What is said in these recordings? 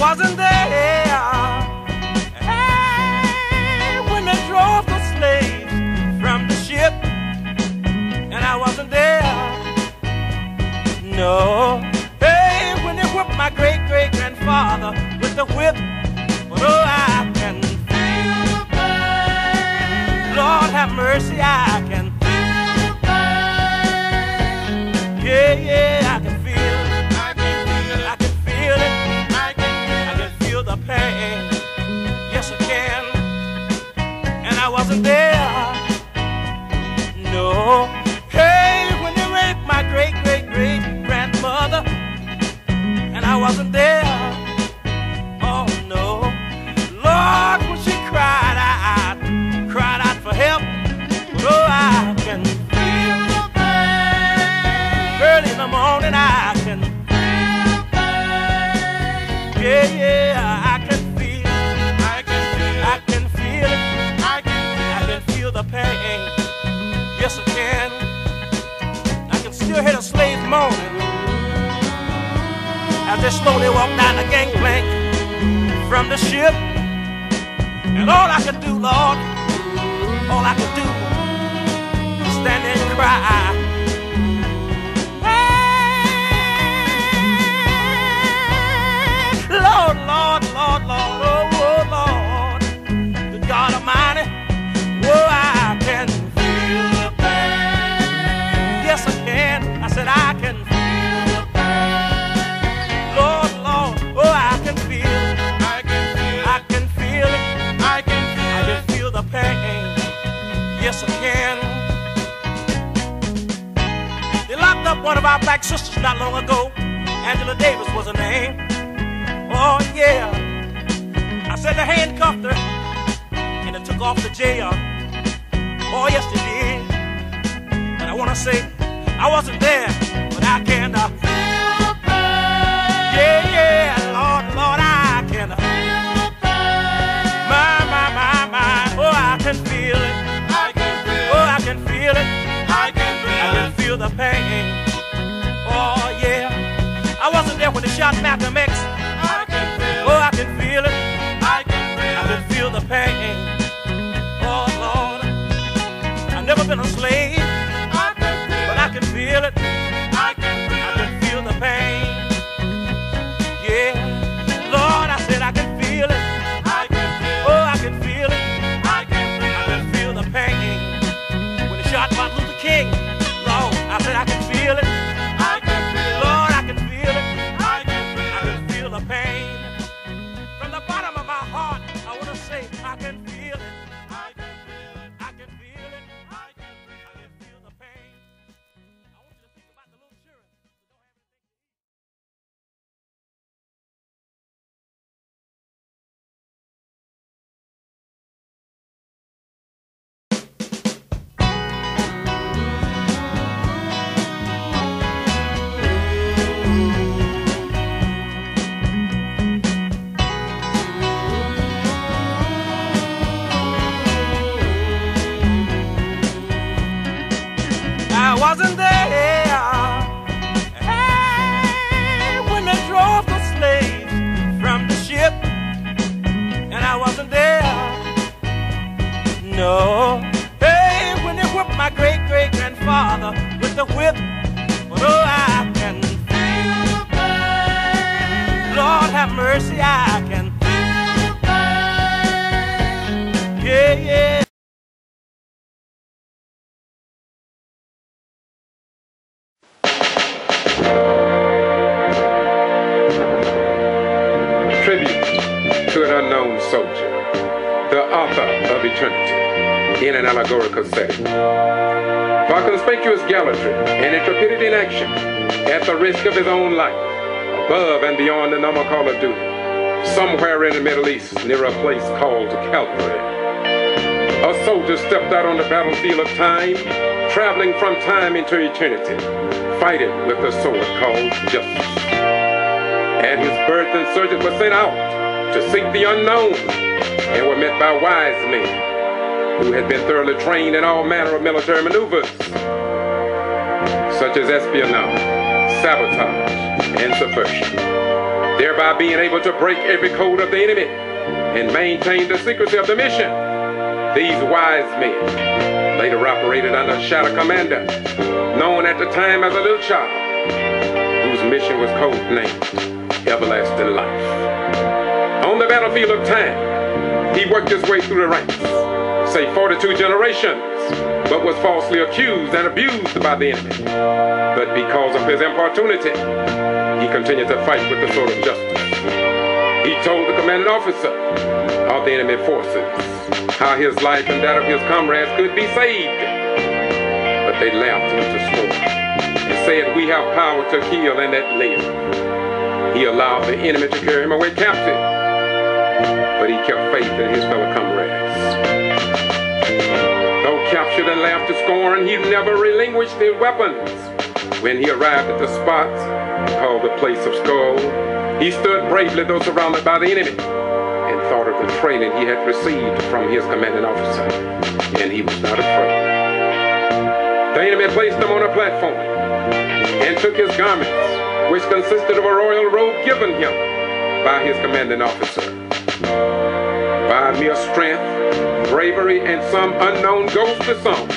wasn't there. Hey, when they drove the slaves from the ship, and I wasn't there. No. Hey, when they whipped my great-great-grandfather with the whip, but oh, I can feel the pain. Lord have mercy, I can feel the pain. Yeah, yeah, I can feel it. I can feel it. I can feel it. I can feel the pain. Yes, I can. And I wasn't there. No. Hey, when they raped my great-great-great-grandmother, and I wasn't there. Oh no. Lord, when she cried out for help. But oh, I can feel the pain. Early in the morning, I can feel the pain. Yeah, yeah, I can feel it. I can feel it. I can feel it. I can feel the pain. Yes, I can. I can still hear the slaves moaning as they slowly walk down the gangplank from the ship. And all I could do, Lord, all I could do was stand there and cry. Hey, Lord, Lord, Lord, Lord, oh, oh Lord, the God Almighty, oh, I can feel the pain. Yes, I can. I said I can feel the pain. Lord, Lord, oh, I can feel it. I can feel it. I can feel the pain. Yes, I can. They locked up one of our black sisters not long ago. Angela Davis was her name. Oh, yeah. I said they handcuffed her and they took off to jail. Oh, yes, they did. But I want to say, I wasn't there, but I can feel the pain. Yeah, yeah, Lord, Lord, I can feel the pain. My, oh, I can feel it. I can feel it. Oh, I can feel it. I can feel the pain. Oh, yeah. I wasn't there when they shot Malcolm X. I can feel it. Oh, I can feel it. I can feel the pain. Oh, Lord. I've never been a slave. But I can feel it. I can feel the pain. Yeah, Lord, I said I can feel it. Oh, I can feel it. I can feel the pain. When they shot Martin Luther King, Lord, I said I can feel it. Lord, I can feel it. I can feel the pain. From the bottom of my heart, I want to say I can feel it. I can feel it. I can feel it. I can feel the pain. I want you to think about the little children who don't have anything to eat. I wasn't there. Hey, when they drove the slaves from the ship, and I wasn't there. No. Hey, when they whipped my great-great-grandfather with the whip, but oh, I can feel the pain. Lord have mercy, I can feel the pain. Yeah, yeah. Tribute to an unknown soldier, the author of eternity, in an allegorical setting. For conspicuous gallantry and intrepidity in action, at the risk of his own life, above and beyond the normal call of duty, somewhere in the Middle East, near a place called Calvary, a soldier stepped out on the battlefield of time, traveling from time into eternity, fighting with the sword called justice. And his birth insurgents were sent out to seek the unknown, and were met by wise men who had been thoroughly trained in all manner of military maneuvers, such as espionage, sabotage, and subversion. thereby being able to break every code of the enemy and maintain the secrecy of the mission. These wise men later operated under a shadow commander, known at the time as a little child, whose mission was codenamed Everlasting Life. On the battlefield of time, he worked his way through the ranks, say 42 generations, but was falsely accused and abused by the enemy. But because of his importunity, he continued to fight with the sword of justice. He told the commanding officer of the enemy forces how his life and that of his comrades could be saved. But they laughed him to scorn and said, "We have power to kill and let live." He allowed the enemy to carry him away captive, but he kept faith in his fellow comrades. Though captured and laughed to scorn, he never relinquished his weapons. When he arrived at the spot called the Place of Skull, he stood bravely though surrounded by the enemy and thought of the training he had received from his commanding officer, and he was not afraid. The enemy placed him on a platform and took his garments, which consisted of a royal robe given him by his commanding officer. By mere strength, bravery, and some unknown ghost to some,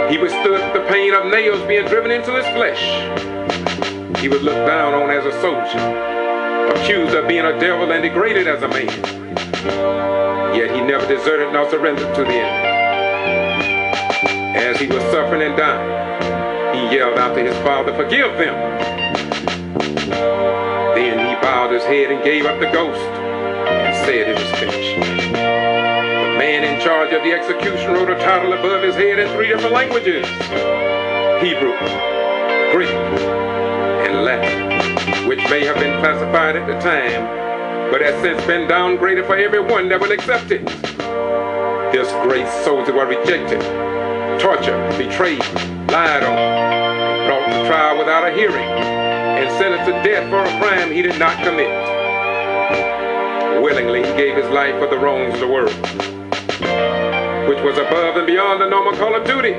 he withstood the pain of nails being driven into his flesh. He was looked down on as a soldier, accused of being a devil and degraded as a man. Yet he never deserted nor surrendered to the enemy. As he was suffering and dying, he yelled out to his father, "Forgive them." Then he bowed his head and gave up the ghost and said, "It is finished." The man in charge of the execution wrote a title above his head in 3 different languages: Hebrew, Greek, and Latin, which may have been classified at the time, but has since been downgraded for everyone that will accept it. This great soldier was rejected, tortured, betrayed, lied on, brought to trial without a hearing, and sentenced to death for a crime he did not commit. Willingly, he gave his life for the wrongs of the world, which was above and beyond the normal call of duty.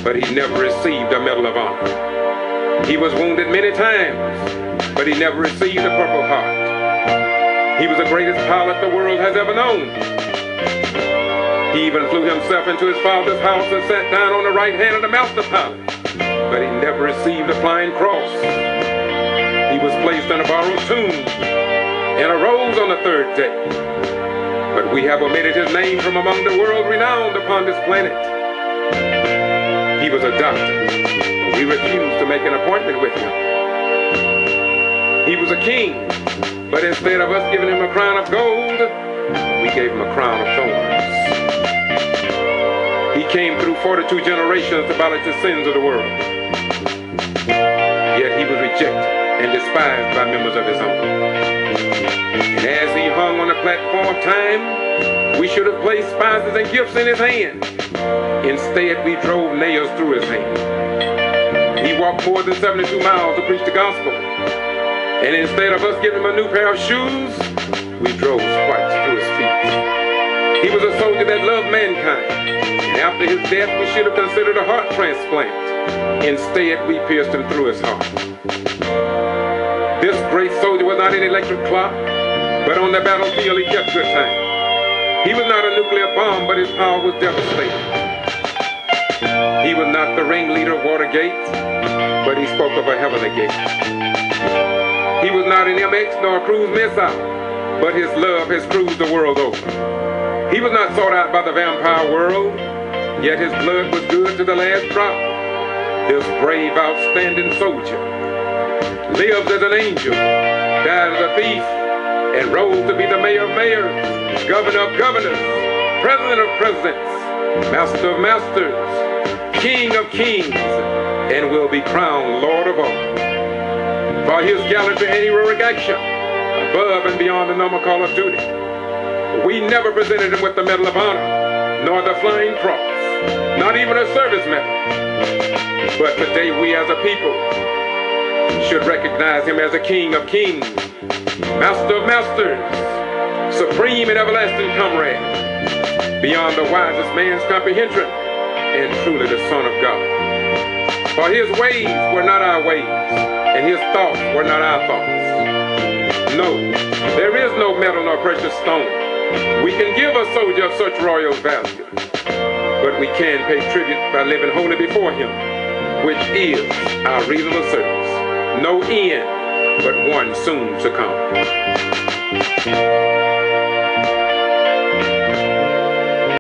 But he never received a Medal of Honor. He was wounded many times, but he never received the Purple Heart. He was the greatest pilot the world has ever known. He even flew himself into his father's house and sat down on the right hand of the master pilot, but he never received the flying cross. He was placed in a borrowed tomb and arose on the 3rd day. But we have omitted his name from among the world renowned upon this planet. He was a doctor. We refused to make an appointment with him. He was a king, but instead of us giving him a crown of gold, we gave him a crown of thorns. He came through 42 generations to abolish the sins of the world. Yet he was rejected and despised by members of his own. And as he hung on the platform of time, we should have placed spices and gifts in his hand. Instead, we drove nails through his hand. He walked more than 72 miles to preach the gospel. And instead of us giving him a new pair of shoes, we drove spikes through his feet. He was a soldier that loved mankind. And after his death, we should have considered a heart transplant. Instead, we pierced him through his heart. This great soldier was not an electric clock, but on the battlefield he kept good time. He was not a nuclear bomb, but his power was devastating. He was not the ringleader of Watergate, but he spoke of a heavenly gate. He was not an MX nor a cruise missile, but his love has cruised the world over. He was not sought out by the vampire world, yet his blood was good to the last drop. This brave, outstanding soldier lives as an angel, died as a thief, and rose to be the mayor of mayors, governor of governors, president of presidents, master of masters, king of kings, and will be crowned Lord of all. For his gallantry and heroic action, above and beyond the normal call of duty, we never presented him with the Medal of Honor, nor the Flying Cross, not even a service medal. But today we as a people should recognize him as a King of kings, Master of masters, supreme and everlasting comrade, beyond the wisest man's comprehension, and truly the Son of God. For his ways were not our ways, and his thoughts were not our thoughts. No, there is no metal nor precious stone we can give a soldier of such royal value, but we can pay tribute by living holy before him, which is our reasonable service. No end, but one soon to come.